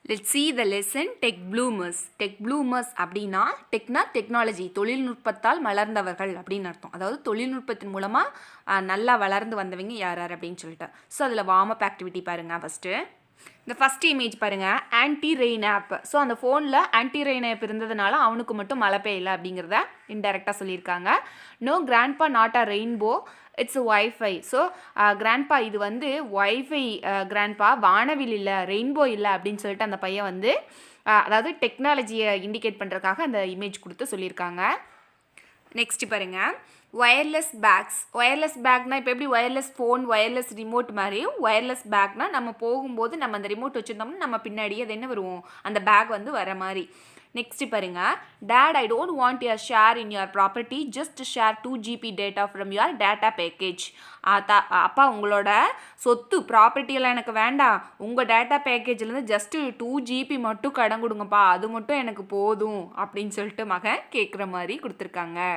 Let's see the lesson Tech Bloomers. Tech Bloomers அப்படின்னா technology தொழில்நுட்பத்தால் மலர்ந்தவர்கள் அப்படின்னு அர்த்தம். அதாவது தொழில்நுட்பத்தின் மூலமாக நல்லா வளர்ந்து வந்தவங்க யார் யார் அப்படின்னு சொல்லிட்டு. ஸோ அதில் வார்ம் அப் ஆக்டிவிட்டி பாருங்கள் ஃபஸ்ட்டு. இந்த ஃபஸ்ட் இமேஜ் பாருங்கள், ஆன்டி ரெயின் ஆப். ஸோ அந்த ஃபோனில் ஆன்டி ரெயின் ஆப் இருந்ததுனால அவனுக்கு மட்டும் மழை பெய்யலை அப்படிங்கிறத இன்டெரக்டாக சொல்லியிருக்காங்க. No grandpa not a rainbow, it's WiFi. So grandpa இது வந்து வைஃபை கிராண்ட்பா, வானவில் இல்லை, ரெயின்போ இல்லை அப்படின்னு சொல்லிட்டு அந்த பையன் வந்து அதாவது டெக்னாலஜியை இண்டிகேட் பண்ணுறதுக்காக அந்த இமேஜ் கொடுத்து சொல்லியிருக்காங்க. நெக்ஸ்ட் பாருங்கள், ஒயர்லெஸ் பேக்ஸ். ஒயர்லெஸ் பேக்னா இப்போ எப்படி ஒயர்லெஸ் ஃபோன், ஒயர்லெஸ் ரிமோட் மாதிரி ஒயர்லெஸ் பேக்னா நம்ம போகும்போது நம்ம அந்த ரிமோட் வச்சுருந்தோம்னா நம்ம பின்னாடியே அது என்ன வருவோம், அந்த பேக் வந்து வர மாதிரி. நெக்ஸ்ட் பாருங்க, date I don't want your share in your property, just share 2 GB data from your data package. அப்பா உங்களோட சொத்து ப்ராப்பர்ட்டியெல்லாம் எனக்கு வேண்டாம், உங்கள் டேட்டா பேக்கேஜ்லேருந்து ஜஸ்ட்டு 2 GB மட்டும் கடன் கொடுங்கப்பா, அது மட்டும் எனக்கு போதும் அப்படின்னு சொல்லிட்டு மகன் கேட்குற மாதிரி கொடுத்துருக்காங்க.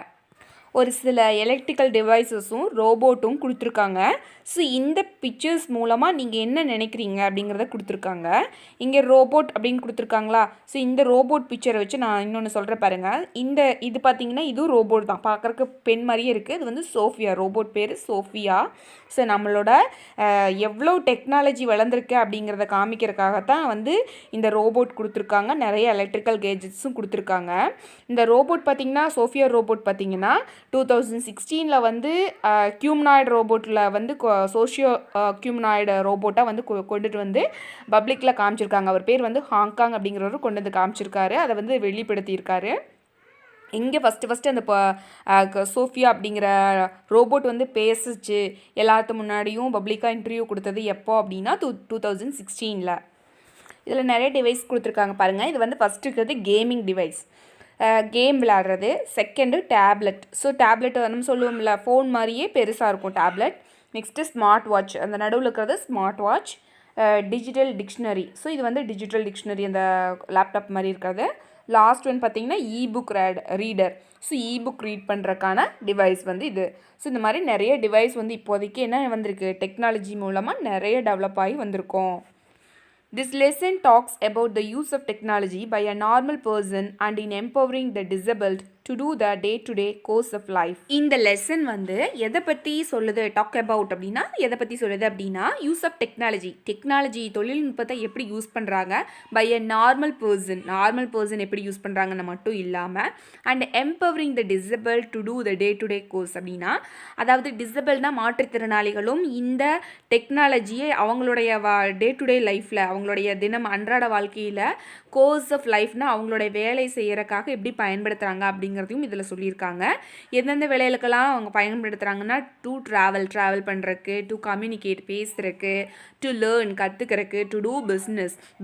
ஒரு சில எலக்ட்ரிக்கல் டிவைஸஸும் ரோபோட்டும் கொடுத்துருக்காங்க. ஸோ இந்த பிக்சர்ஸ் மூலமாக நீங்கள் என்ன நினைக்கிறீங்க அப்படிங்கிறத கொடுத்துருக்காங்க. இங்கே ரோபோட் அப்படின்னு கொடுத்துருக்காங்களா? ஸோ இந்த ரோபோட் பிக்சரை வச்சு நான் இன்னொன்று சொல்கிறேன் பாருங்கள். இது பார்த்திங்கன்னா இதுவும் ரோபோட் தான், பார்க்குறக்கு பெண் மாதிரியே இருக்குது. இது வந்து சோஃபியா, ரோபோட் பேர் சோஃபியா. ஸோ நம்மளோட எவ்வளோ டெக்னாலஜி வளர்ந்துருக்கு அப்படிங்கிறத காமிக்கிறதுக்காகத்தான் வந்து இந்த ரோபோட் கொடுத்துருக்காங்க. நிறைய எலக்ட்ரிக்கல் கேஜெட்ஸும் கொடுத்துருக்காங்க. இந்த ரோபோட் பார்த்திங்கன்னா, சோஃபியா ரோபோட் பார்த்திங்கன்னா 2016 வந்து கியூமனாய்டு ரோபோட்டில் வந்து சோஷியோ கியூமனாய்டு ரோபோட்டாக வந்து கொண்டுட்டு வந்து பப்ளிக்கில் காமிச்சிருக்காங்க. அவர் பேர் வந்து ஹாங்காங் அப்படிங்கிறவர் கொண்டு வந்து காமிச்சிருக்காரு, அதை வந்து வெளிப்படுத்தியிருக்காரு. இங்கே ஃபஸ்ட்டு அந்த சோஃபியா அப்படிங்கிற ரோபோட் வந்து பேசிச்சு எல்லாத்து முன்னாடியும் பப்ளிக்காக இன்டர்வியூ கொடுத்தது எப்போ அப்படின்னா 2016. இதில் நிறைய டிவைஸ் கொடுத்துருக்காங்க பாருங்கள். இது வந்து ஃபஸ்ட்டு இருக்கிறது கேமிங் டிவைஸ், கேம் விளையாடுறது. Second tablet. ஸோ டேப்லெட் நம்ம சொல்லுவோம்ல, ஃபோன் மாதிரியே பெருசாக இருக்கும் டேப்லெட். நெக்ஸ்ட்டு ஸ்மார்ட் வாட்ச், அந்த நடுவில் இருக்கிறது smart watch. Digital dictionary. So இது வந்து டிஜிட்டல் டிக்ஷனரி, அந்த லேப்டாப் மாதிரி இருக்கிறது. லாஸ்ட் ஒன் பார்த்திங்கன்னா ebook reader. So ebook read பண்ணுறக்கான டிவைஸ் வந்து இது. ஸோ இந்த மாதிரி நிறைய டிவைஸ் வந்து இப்போதைக்கு என்ன வந்திருக்கு, டெக்னாலஜி மூலமாக நிறைய டெவலப் ஆகி வந்திருக்கோம். This lesson talks about the use of technology by a normal person and in empowering the disabled to do the day-to-day course of life. இந்த லெசன் வந்து எதை பற்றி சொல்லுது, டாக் அபவுட் அப்படின்னா எதை பற்றி சொல்லுது அப்படின்னா யூஸ் ஆஃப் டெக்னாலஜி தொழில்நுட்பத்தை எப்படி யூஸ் பண்ணுறாங்க பை அ நார்மல் பர்சன் எப்படி யூஸ் பண்ணுறாங்கன்னு மட்டும் இல்லாமல் and empowering the disable to do the day course அப்படின்னா, அதாவது டிசபிள்னா மாற்றுத்திறனாளிகளும் இந்த டெக்னாலஜியை அவங்களுடைய டே லைஃப்பில், அவங்களுடைய தினம் அன்றாட வாழ்க்கையில் கோர்ஸ் ஆஃப் லைஃப்னா அவங்களுடைய வேலை செய்கிறக்காக எப்படி பயன்படுத்துகிறாங்க அப்படிங்கிறதையும் இதில் சொல்லியிருக்காங்க. எந்தெந்த வேலைகளுக்கெல்லாம் அவங்க பயன்படுத்துகிறாங்கன்னா, டு ட்ராவல் பண்ணுறக்கு, டு கம்யூனிகேட் பேசுகிறக்கு, டு லேர்ன் கற்றுக்கிறக்கு, டு டூ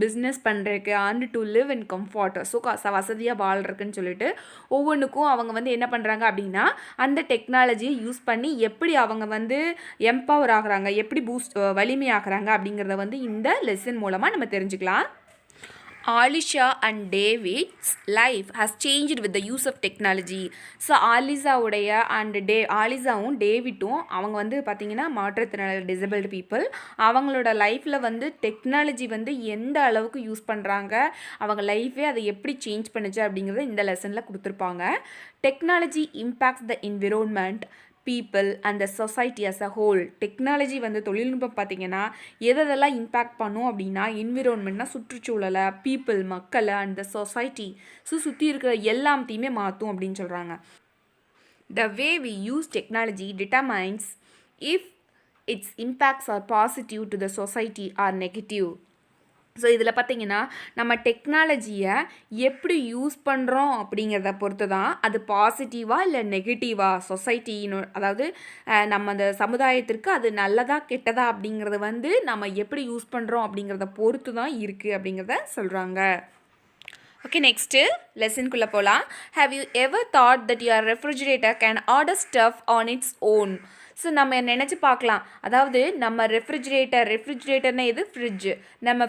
பிஸ்னஸ் பண்ணுறக்கு, and to live in comfort, so வசதியாக வாழ்கிறக்குன்னு சொல்லிட்டு ஒவ்வொன்றுக்கும் அவங்க வந்து என்ன பண்ணுறாங்க அப்படின்னா அந்த டெக்னாலஜியை யூஸ் பண்ணி எப்படி அவங்க வந்து எம்பவர் ஆகுறாங்க, எப்படி வலிமையாகிறாங்க அப்படிங்கிறத வந்து இந்த லெசன் மூலமாக நம்ம தெரிஞ்சுக்கலாம். Alisha and David's life has changed with the use of technology. So ஆலிசாவும் டேவிட்டும் அவங்க வந்து பார்த்திங்கன்னா மாற்றுத்திறனாளி டிசபிள்டு பீப்புள். அவங்களோட லைஃப்பில் வந்து டெக்னாலஜி வந்து எந்த அளவுக்கு யூஸ் பண்ணுறாங்க, அவங்க லைஃபே அதை எப்படி சேஞ்ச் பண்ணுச்சு அப்படிங்கிறத இந்த லெசனில் கொடுத்துருப்பாங்க. Technology impacts the environment, people and the society as a whole. Technology வந்து தொழில்நுட்பம் பார்த்திங்கன்னா எதெல்லாம் இம்பேக்ட் பண்ணும் அப்படின்னா, என்விரான்மெண்ட்னா சுற்றுச்சூழலை, பீப்புள் மக்களை, அண்ட் த சொசைட்டி சுற்றி இருக்கிற எல்லாத்தையுமே மாற்றும் அப்படின்னு சொல்கிறாங்க. The way we use technology determines if its impacts are positive to the society or negative. So இதில் பார்த்திங்கன்னா நம்ம டெக்னாலஜியை எப்படி யூஸ் பண்ணுறோம் அப்படிங்கிறத பொறுத்து தான் அது பாசிட்டிவாக இல்லை நெகட்டிவாக சொசைட்டின்னு, அதாவது நம்ம அந்த சமுதாயத்திற்கு அது நல்லதா கெட்டதா அப்படிங்கிறத வந்து நம்ம எப்படி யூஸ் பண்ணுறோம் அப்படிங்கிறத பொறுத்து தான் இருக்குது அப்படிங்கிறத சொல்கிறாங்க. ஓகே, நெக்ஸ்ட்டு லெசனுக்குள்ளே போகலாம். Have you ever thought that your refrigerator can order stuff on its own? So நம்ம நினச்சி பார்க்கலாம், அதாவது நம்ம ரெஃப்ரிஜிரேட்டர்னா எது, ஃப்ரிட்ஜு. நம்ம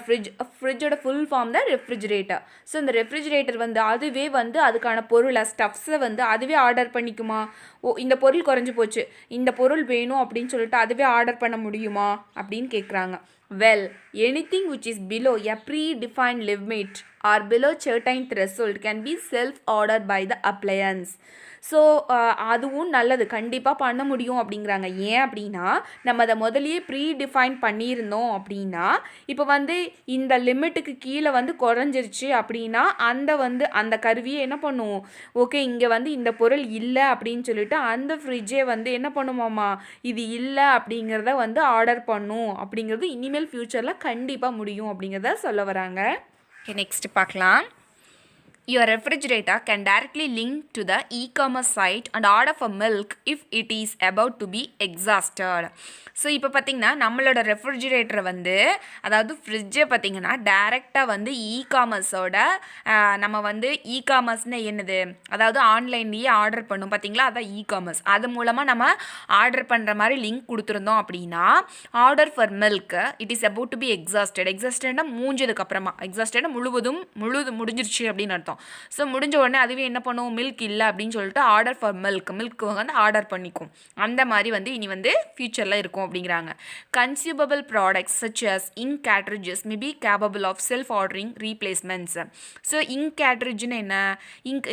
ஃப்ரிட்ஜோட ஃபுல் ஃபார்ம் தான் ரெஃப்ரிஜிரேட்டர். ஸோ இந்த ரெஃப்ரிஜிரேட்டர் வந்து அதுவே வந்து அதுக்கான பொருளை ஸ்டஃப்ஸை வந்து அதுவே ஆர்டர் பண்ணிக்குமா? இந்த பொருள் குறைஞ்சி போச்சு, இந்த பொருள் வேணும் அப்படின்னு சொல்லிட்டு அதுவே ஆர்டர் பண்ண முடியுமா அப்படின்னு கேட்குறாங்க. Well, anything which is below a predefined limit or below certain threshold can be self-ordered by the appliance. So அதுவும் நல்லது, கண்டிப்பாக பண்ண முடியும் அப்படிங்கிறாங்க. ஏன் அப்படின்னா நம்ம அதை முதலையே ப்ரீடிஃபைன் பண்ணியிருந்தோம் அப்படின்னா இப்போ வந்து இந்த லிமிட்டுக்கு கீழே வந்து குறைஞ்சிருச்சு அப்படின்னா அந்த கருவியை என்ன பண்ணும், ஓகே இங்கே வந்து இந்த பொருள் இல்லை அப்படின்னு சொல்லிட்டு அந்த ஃப்ரிட்ஜே வந்து என்ன பண்ணுமாம்மா, இது இல்லை அப்படிங்கிறத வந்து ஆர்டர் பண்ணும் அப்படிங்கிறது இனிமேல் ஃப்யூச்சரில் கண்டிப்பாக முடியும் அப்படிங்கிறத சொல்ல வராங்க. ஓகே, நெக்ஸ்ட் பார்க்கலாம். Your refrigerator can directly link to the e-commerce site and order for milk if it is about to be exhausted. So இப்போ பார்த்திங்கன்னா நம்மளோட ரெஃப்ரிஜிரேட்டரை வந்து அதாவது ஃப்ரிட்ஜை பார்த்திங்கன்னா டேரெக்டாக வந்து இகாமர்ஸோட நம்ம வந்து இகாமர்ஸ்னால் என்னது, அதாவது ஆன்லைன்லேயே ஆர்டர் பண்ணும் பார்த்திங்களா, அதான் இகாமர்ஸ். அது மூலமாக நம்ம ஆர்டர் பண்ணுற மாதிரி லிங்க் கொடுத்துருந்தோம் அப்படின்னா order for milk it is about to be எக்ஸாஸ்டட்னா மூஞ்சதுக்கப்புறமா, எக்ஸாஸ்டட்னா முடிஞ்சிருச்சு அப்படின்னு அர்த்தம். ஸோ முடிஞ்ச உடனே அதுவே என்ன பண்ணுவோம், மில்க் இல்லை அப்படின்னு சொல்லிட்டு ஆர்டர் ஃபார் மில்க் வந்து ஆர்டர் பண்ணிக்கும். அந்த மாதிரி வந்து இனி வந்து ஃபியூச்சரில் இருக்கும் அப்படிங்கிறாங்க. Consumable products such as ink cartridges may be capable of self ordering replacements. So ink கேட்ரிட்ஜ்னு என்ன,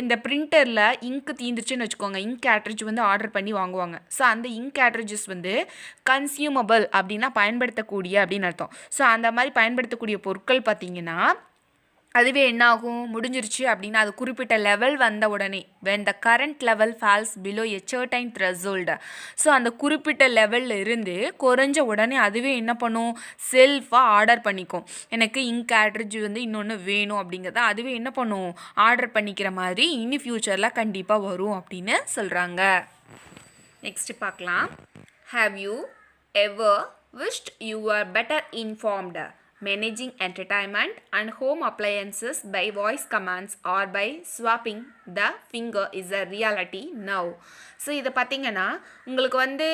இந்த பிரிண்டரில் இங்க் தீந்துச்சுன்னு வச்சுக்கோங்க, இங்க் கேட்ரிட்ஜ் வந்து ஆர்டர் பண்ணி வாங்குவாங்க. ஸோ அந்த இங்க் கேட்ரிட்ஜஸ் வந்து கன்சியூமபிள் அப்படின்னா பயன்படுத்தக்கூடிய அப்படின்னு அர்த்தம். ஸோ அந்த மாதிரி பயன்படுத்தக்கூடிய பொருட்கள் பார்த்திங்கன்னா அதுவே என்ன ஆகும், முடிஞ்சிருச்சு அப்படின்னா அது குறிப்பிட்ட லெவல் வந்த உடனே when the current level falls below a certain threshold, so அந்த குறிப்பிட்ட லெவலில் இருந்து குறைஞ்ச உடனே அதுவே என்ன பண்ணும், செல்ஃபாக ஆர்டர் பண்ணிக்கும். எனக்கு இங்க் கேட்ரிட்ஜ் வந்து இன்னொன்று வேணும் அப்படிங்கிறத அதுவே என்ன பண்ணும், ஆர்டர் பண்ணிக்கிற மாதிரி இனி ஃப்யூச்சரில் கண்டிப்பாக வரும் அப்படின்னு சொல்கிறாங்க. நெக்ஸ்ட் பார்க்கலாம். Have you ever wished you were better informed? Managing entertainment and home appliances by voice commands or by swapping the finger is a reality now. So இதை பார்த்திங்கன்னா உங்களுக்கு வந்து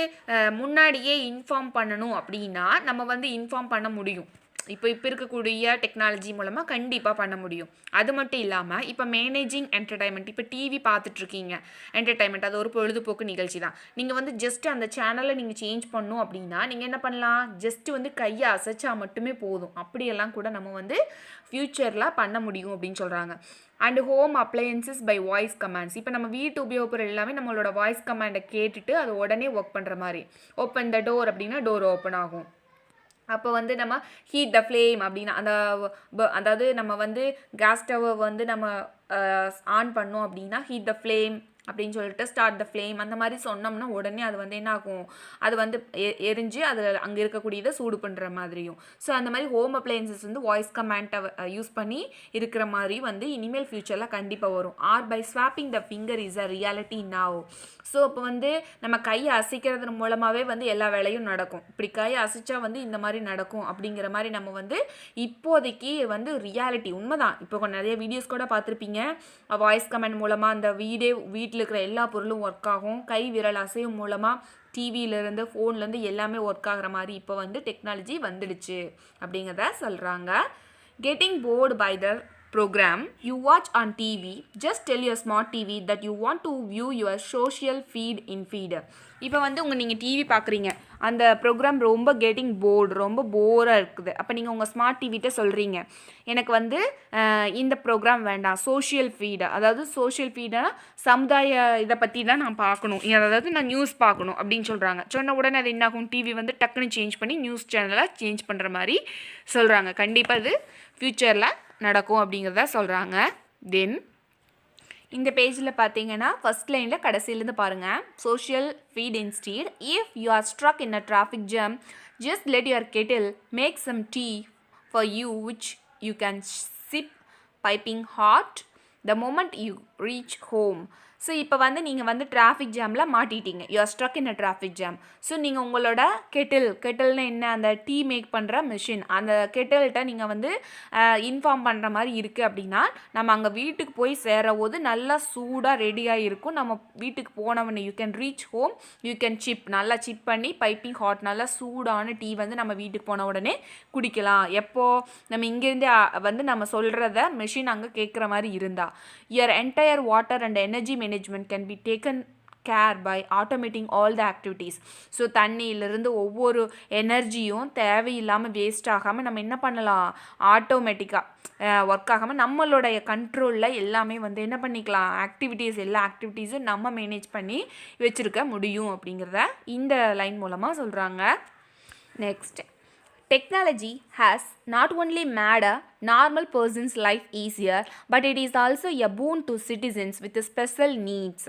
முன்னாடியே இன்ஃபார்ம் பண்ணணும் அப்படின்னா நம்ம வந்து இன்ஃபார்ம் பண்ண முடியும். இப்போ இருக்கக்கூடிய டெக்னாலஜி மூலமாக கண்டிப்பாக பண்ண முடியும். அது மட்டும் இல்லாமல் இப்போ மேனேஜிங் என்டர்டைன்மெண்ட், இப்போ டிவி பார்த்துட்ருக்கீங்க, என்டர்டைன்மெண்ட் அது ஒரு பொழுதுபோக்கு நிகழ்ச்சி தான். நீங்கள் வந்து ஜஸ்ட்டு அந்த சேனலை நீங்கள் சேஞ்ச் பண்ணணும் அப்படின்னா நீங்கள் என்ன பண்ணலாம், ஜஸ்ட்டு வந்து கையை அசைச்சா மட்டுமே போதும். அப்படியெல்லாம் கூட நம்ம வந்து ஃப்யூச்சரில் பண்ண முடியும் அப்படின்னு சொல்கிறாங்க. And home appliances by voice commands, இப்போ நம்ம வீட்டு உபயோகப்பொருள் எல்லாமே நம்மளோட வாய்ஸ் கமாண்டை கேட்டுட்டு அது உடனே ஒர்க் பண்ணுற மாதிரி. ஓப்பன் த டோர் அப்படின்னா டோர் ஓப்பன் ஆகும். அப்போ வந்து நம்ம ஹீட் த ஃப்ளேம் அப்படின்னா அதாவது நம்ம வந்து கேஸ் ஸ்டவ்வை வந்து நம்ம ஆன் பண்ணோம் அப்படின்னா ஹீட் த ஃப்ளேம் அப்படின்னு சொல்லிட்டு ஸ்டார்ட் த ஃப்ளேம் அந்த மாதிரி சொன்னோம்னா உடனே அது வந்து என்ன ஆகும், அது வந்து எரிஞ்சு அது அங்கே இருக்கக்கூடியதை சூடு பண்ணுற மாதிரியும். ஸோ அந்த மாதிரி ஹோம் அப்ளையன்சஸ் வந்து வாய்ஸ் கமாண்டை யூஸ் பண்ணி இருக்கிற மாதிரி வந்து இனிமேல் ஃப்யூச்சரில் கண்டிப்பாக வரும். Or by swapping the finger is a reality now. So இப்போ வந்து நம்ம கையை அசைக்கிறது மூலமாகவே வந்து எல்லா வேலையும் நடக்கும். இப்படி கையை அசைச்சா வந்து இந்த மாதிரி நடக்கும் அப்படிங்கிற மாதிரி நம்ம வந்து இப்போதைக்கு வந்து ரியாலிட்டி உண்மைதான். இப்போ நிறைய வீடியோஸ் கூட பார்த்துருப்பீங்க, வாய்ஸ் கமாண்ட் மூலமாக அந்த வீட்டில் இருக்கிற எல்லா பொருளும் ஒர்க் ஆகும். கை விரல் அசையும் மூலமாக டிவியிலேருந்து ஃபோன்லேருந்து எல்லாமே ஒர்க் ஆகிற மாதிரி இப்போ வந்து டெக்னாலஜி வந்துடுச்சு அப்படிங்கிறத சொல்கிறாங்க. Getting bored by the program you watch on TV, just tell your smart TV that you want to view your social feed in feed. இப்போ வந்து நீங்கள் டிவி பார்க்குறீங்க, அந்த ப்ரோக்ராம் ரொம்ப கெட்டிங் ரொம்ப போராக இருக்குது. அப்போ நீங்கள் உங்கள் ஸ்மார்ட் டிவிகிட்ட சொல்கிறீங்க, எனக்கு வந்து இந்த ப்ரோக்ராம் வேண்டாம், சோஷியல் ஃபீடு, அதாவது சோஷியல் ஃபீடாக சமுதாய இதை பற்றி தான் நான் பார்க்கணும், அதாவது நான் நியூஸ் பார்க்கணும் அப்படின்னு சொல்கிறாங்க. சொன்ன உடனே அது என்னாகும், டிவி வந்து டக்குன்னு சேஞ்ச் பண்ணி நியூஸ் சேனலை சேஞ்ச் பண்ணுற மாதிரி சொல்கிறாங்க. கண்டிப்பாக இது ஃப்யூச்சரில் நடக்கும் அப்படிங்கிறத சொல்கிறாங்க. தென் இந்த பேஜில் பார்த்தீங்கன்னா ஃபஸ்ட் லைனில் கடைசியிலேருந்து பாருங்கள். Social feed instead, if you are struck in a traffic jam, just let your kettle make some tea for you which you can sip piping hot the moment you reach home. So இப்போ வந்து நீங்கள் வந்து traffic ஜாமில் மாட்டிட்டீங்க, you are struck in a traffic jam. So நீங்கள் உங்களோட கெட்டில்னு என்ன, அந்த டீ மேக் பண்ணுற மிஷின், அந்த கெட்டில்கிட்ட நீங்கள் வந்து இன்ஃபார்ம் பண்ணுற மாதிரி இருக்குது அப்படின்னா நம்ம அங்கே வீட்டுக்கு போய் சேர போது நல்லா சூடாக ரெடியாக இருக்கும். நம்ம வீட்டுக்கு போனவொடனே you can reach home, you can நல்லா சிப் பண்ணி பைப்பிங் ஹாட் நல்லா சூடான டீ வந்து நம்ம வீட்டுக்கு போன உடனே குடிக்கலாம். எப்போது நம்ம இங்கேருந்தே வந்து நம்ம சொல்கிறத மிஷின் அங்கே கேட்குற மாதிரி இருந்தால். Your entire water and energy management can be taken care by automating all the activities. So தண்ணியிலிருந்து ஒவ்வொரு எனர்ஜியும் தேவையில்லாமல் வேஸ்ட் ஆகாமல் நம்ம என்ன பண்ணலாம், ஆட்டோமேட்டிக்காக ஒர்க் ஆகாமல் நம்மளுடைய கண்ட்ரோலில் எல்லாமே வந்து என்ன பண்ணிக்கலாம், எல்லா ஆக்டிவிட்டீஸும் நம்ம மேனேஜ் பண்ணி வச்சுருக்க முடியும் அப்படிங்கிறத இந்த லைன் மூலமாக சொல்கிறாங்க. Next, technology has not only made a normal person's life easier, but it is also a boon to citizens with special needs.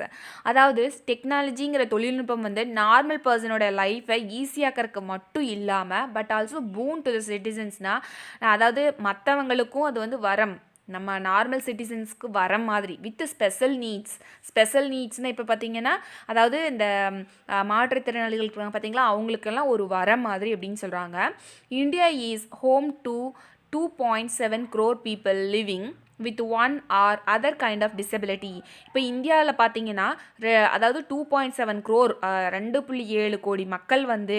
அதாவது டெக்னாலஜிங்கிற தொழில்நுட்பம் வந்து நார்மல் பர்சனோட லைஃப்பை ஈஸியாக்கிறதுக்கு மட்டும் இல்லாமல் but also boon to the சிட்டிசன்ஸ்னால், அதாவது மற்றவங்களுக்கும் அது வந்து வரம், நம்ம நார்மல் சிட்டிசன்ஸ்க்கு வர மாதிரி வித் ஸ்பெஷல் நீட்ஸ்னால் இப்போ பார்த்தீங்கன்னா அதாவது இந்த மாற்றுத்திறனாளிகளுக்கு பார்த்தீங்களா, அவங்களுக்கெல்லாம் ஒரு வர மாதிரி அப்படின்னு சொல்கிறாங்க. India is home to 2.7 crore people living with one or other kind of disability. இப்போ இந்தியாவில் பார்த்தீங்கன்னா அதாவது 2.7 crore 2.7 கோடி மக்கள் வந்து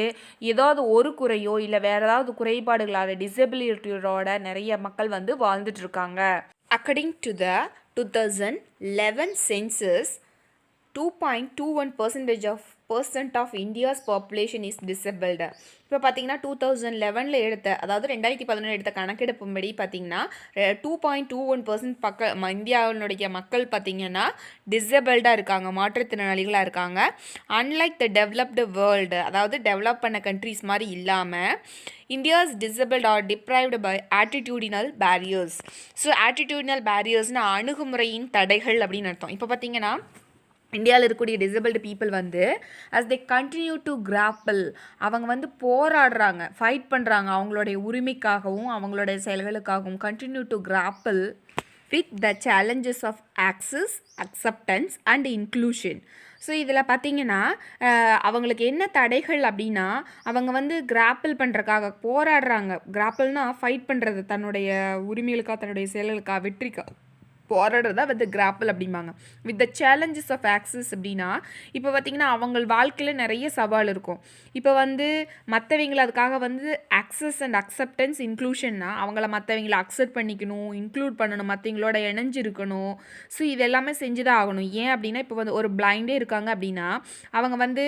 ஏதாவது ஒரு குறையோ இல்லை வேறு ஏதாவது குறைபாடுகளால் டிசபிலிட்டியோட நிறைய மக்கள் வந்து வாழ்ந்துட்டுருக்காங்க. According to the 2011 census 2.21% of India's population is disabled. இப்போ பார்த்தீங்கன்னா 2011 எடுத்த, அதாவது 2011 எடுத்த கணக்கெடுப்பும்படி பார்த்தீங்கன்னா 2.21% இந்தியாவினுடைய மக்கள் பார்த்தீங்கன்னா டிசபிள்டாக இருக்காங்க, மாற்றுத்திறனாளிகளாக இருக்காங்க. அன்லைக் த டெவலப்டு வேர்ல்டு, அதாவது டெவலப் பண்ண கண்ட்ரிஸ் மாதிரி இல்லாமல் India's disabled are deprived by attitudinal barriers. So attitudinal பேரியர்ஸ்னால் அணுகுமுறையின் தடைகள் அப்படின்னு அர்த்தம். இப்போ பார்த்தீங்கன்னா இந்தியாவில் இருக்கக்கூடிய டிசபிள்டு பீப்புள் வந்து as they continue to grapple, அவங்க வந்து போராடுறாங்க, ஃபைட் பண்ணுறாங்க அவங்களுடைய உரிமைக்காகவும் அவங்களுடைய செயல்களுக்காகவும். continue to grapple with the challenges of access, acceptance and inclusion. So இதில் பார்த்தீங்கன்னா அவங்களுக்கு என்ன தடைகள் அப்படின்னா, அவங்க வந்து கிராப்பிள் பண்ணுறக்காக போராடுறாங்க. கிராப்பிள்னால் ஃபைட் பண்ணுறது, தன்னுடைய உரிமைகளுக்காக தன்னுடைய செயல்களுக்காக வெற்றிக்காக போராடுறதா வந்து கிராப்பிள் அப்படிம்பாங்க. With the challenges of access அப்படின்னா இப்போ பார்த்திங்கன்னா அவங்க வாழ்க்கையில் நிறைய சவால் இருக்கும். இப்போ வந்து மற்றவங்களை அதுக்காக வந்து ஆக்சஸ் அண்ட் அக்செப்டன்ஸ் இன்க்ளூஷன்னா அவங்கள மற்றவங்களை அக்செப்ட் பண்ணிக்கணும், இன்க்ளூட் பண்ணணும், மற்றவங்களோட இணைஞ்சிருக்கணும். ஸோ இது எல்லாமே செஞ்சு தான் ஆகணும். ஏன் அப்படின்னா இப்போ வந்து ஒரு பிளைண்டே இருக்காங்க அப்படின்னா அவங்க வந்து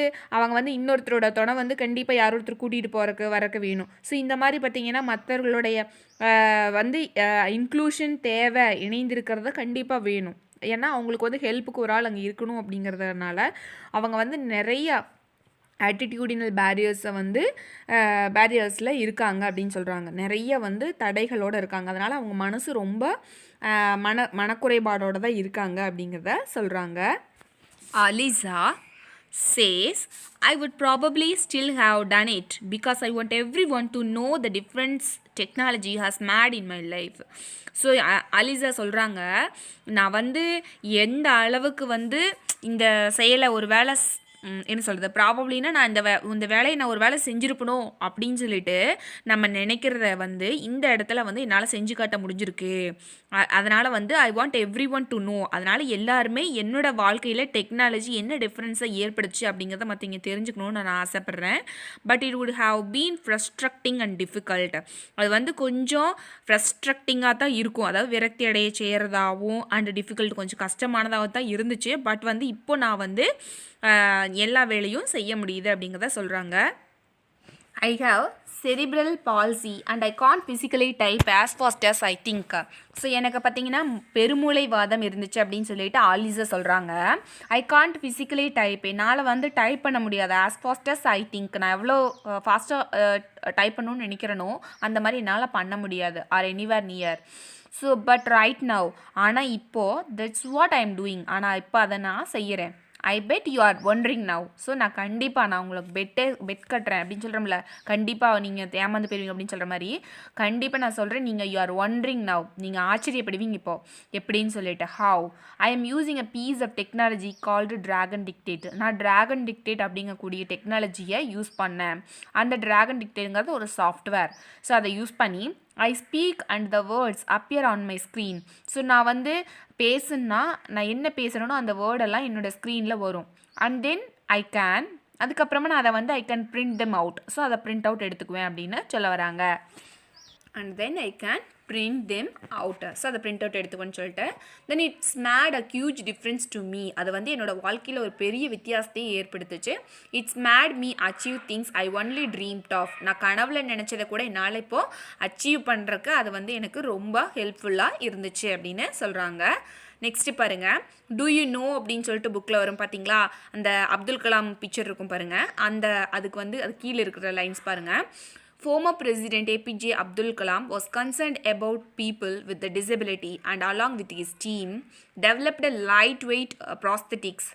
இன்னொருத்தரோட துணை வந்து கண்டிப்பாக யார் ஒருத்தர் கூட்டிகிட்டு வரக்கு வேணும். ஸோ இந்த மாதிரி பார்த்திங்கன்னா மற்றவர்களுடைய வந்து இன்க்ளூஷன் தேவை, இணைந்திருக்கிறத கண்டிப்பாக வேணும். ஏன்னா அவங்களுக்கு வந்து ஹெல்ப்புக்கு ஒரு ஆள் அங்கே இருக்கணும் அப்படிங்கிறதுனால அவங்க வந்து நிறையா ஆட்டிடியூடினல் பேரியர்ஸில் இருக்காங்க அப்படின்னு சொல்கிறாங்க. நிறைய வந்து தடைகளோடு இருக்காங்க. அதனால் அவங்க மனசு ரொம்ப மனக்குறைபாடோடு தான் இருக்காங்க அப்படிங்கிறத சொல்கிறாங்க. அலிசா says, I would probably still have done it because I want everyone to know the difference technology has made in my life. So Alisha சொல்கிறாங்க, நான் வந்து எந்த அளவுக்கு வந்து இந்த செயலை ஒரு வேளை என்ன சொல்கிறது, ப்ராபப்ளின்னா நான் இந்த வேலையை நான் ஒரு வேலை செஞ்சுருப்பணும் அப்படின்னு சொல்லிட்டு நம்ம நினைக்கிறத வந்து இந்த இடத்துல வந்து என்னால் செஞ்சு காட்ட முடிஞ்சிருக்கு. அதனால் வந்து I want every one to know, அதனால் எல்லாருமே என்னோடய வாழ்க்கையில் டெக்னாலஜி என்ன டிஃப்ரென்ஸை ஏற்படுச்சு அப்படிங்கிறத மற்றவங்க தெரிஞ்சுக்கணும்னு நான் ஆசைப்பட்றேன். But it would have been frustrating and difficult. அது வந்து கொஞ்சம் ஃப்ரஸ்ட்ரக்டிங்காக தான் இருக்கும், அதாவது விரக்தி அடைய செய்கிறதாகவும் அண்ட் டிஃபிகல்ட், கொஞ்சம் கஷ்டமானதாக தான் இருந்துச்சு. பட் வந்து இப்போ நான் வந்து எல்லா வேலையும் செய்ய முடியுது அப்படிங்கிறத சொல்கிறாங்க. I have cerebral palsy and I can't physically type as fast as I think. So எனக்கு பார்த்தீங்கன்னா பெருமூளை வாதம் இருந்துச்சு அப்படின்னு சொல்லிட்டு ஆலிசா சொல்கிறாங்க. ஐ காண்ட் ஃபிசிக்கலி டைப், என்னால் வந்து டைப் பண்ண முடியாது as fast as I think, நான் எவ்வளோ ஃபாஸ்ட்டாக டைப் பண்ணணும்னு நினைக்கிறேனோ அந்த மாதிரி என்னால் பண்ண முடியாது R anywhere near. So but right now, ஆனால் இப்போது that's what I am doing, ஆனால் இப்போ அதை நான் செய்கிறேன். ஐ bed you are ஒன்றிங் now. So நான் உங்களுக்கு பெட் கட்டுறேன் அப்படின்னு சொல்கிறோம்ல, கண்டிப்பாக நீங்கள் ஏமாந்து போயிருவீங்க அப்படின்னு சொல்கிற மாதிரி கண்டிப்பாக நான் சொல்கிறேன், நீங்கள் யூ ஆர் ஒன்றிங் நவ், நீங்கள் ஆச்சரியப்படுவீங்க இப்போது எப்படின்னு சொல்லிட்டு. How I am using a piece of technology called Dragon Dictate. நான் ட்ராகன் டிக்டேட் அப்படிங்கக்கூடிய டெக்னாலஜியை யூஸ் பண்ணேன். அந்த ட்ராகன் டிக்டேட்டுங்கிறது ஒரு சாஃப்ட்வேர். ஸோ அதை யூஸ் பண்ணி I speak and the words appear on my screen. So நான் வந்து பேசுன்னா நான் என்ன பேசுகிறேனோ அந்த வேர்டெல்லாம் என்னோடய ஸ்க்ரீனில் வரும். அண்ட் தென் அதுக்கப்புறமா நான் அதை வந்து I can print them out. So அதை பிரிண்ட் அவுட் எடுத்துக்குவேன் அப்படின்னு சொல்ல வராங்க. And then I can print them out. So அதை பிரிண்ட் அவுட் எடுத்துக்கோன்னு சொல்லிட்டு then it's made a huge difference to me. அது வந்து என்னோட வாழ்க்கையில் ஒரு பெரிய வித்தியாசத்தை ஏற்படுத்துச்சு. It's made me achieve things I only dreamt of. நான் கனவுல நினச்சதை கூட என்னால் இப்போது அச்சீவ் பண்ணுறக்கு அது வந்து எனக்கு ரொம்ப ஹெல்ப்ஃபுல்லாக இருந்துச்சு அப்படின்னு சொல்கிறாங்க. நெக்ஸ்ட்டு பாருங்கள், டூ யூ நோ அப்படின்னு சொல்லிட்டு புக்கில் வரும் பார்த்தீங்களா, அந்த அப்துல் கலாம் பிக்சர் இருக்கும் பாருங்கள், அதுக்கு வந்து அது கீழே இருக்கிற லைன்ஸ் பாருங்கள். Former President APJ Abdul Kalam was concerned about people with a disability and along with his team developed a lightweight prosthetics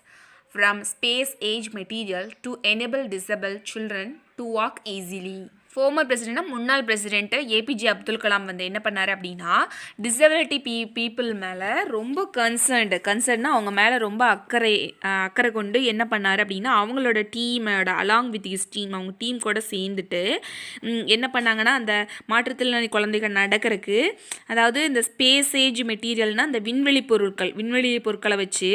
from space-age material to enable disabled children to walk easily. Former பிரசிடெண்ட்னா முன்னாள் president APJ Abdul Kalam வந்து என்ன பண்ணார் அப்படின்னா disability people மேலே ரொம்ப கன்சர்ன்னா அவங்க மேலே ரொம்ப அக்கறை கொண்டு என்ன பண்ணார் அப்படின்னா அவங்களோட டீமோட அலாங் வித் ஹிஸ் டீம், அவங்க டீம் கூட சேர்ந்துட்டு என்ன பண்ணாங்கன்னா அந்த மாற்றுத்திறனாளி குழந்தைகள் நடக்கிறதுக்கு, அதாவது இந்த ஸ்பேஸ் ஏஜ் மெட்டீரியல்னால் இந்த விண்வெளி பொருட்களை வச்சு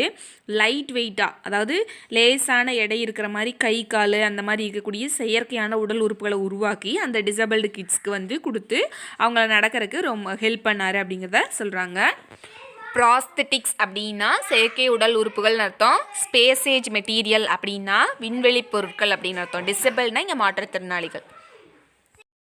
லைட் வெயிட்டாக, அதாவது லேசான எடை இருக்கிற மாதிரி கை கால் அந்த மாதிரி இருக்கக்கூடிய செயற்கையான உடல் உறுப்புகளை உருவாக்கி அந்த டிசபிள்டு கிட்ஸ்க்கு வந்து கொடுத்து அவங்கள நடக்கிறதுக்கு ரொம்ப ஹெல்ப் பண்ணார் அப்படிங்கிறத சொல்கிறாங்க. ப்ராஸ்தட்டிக்ஸ் அப்படின்னா செயற்கை உடல் உறுப்புகள்னு அர்த்தம். ஸ்பேஸ் ஏஜ் மெட்டீரியல் அப்படின்னா விண்வெளி பொருட்கள் அப்படின்னு அர்த்தம். டிசபிள்னா இங்கே மாற்றுத்திறனாளிகள்.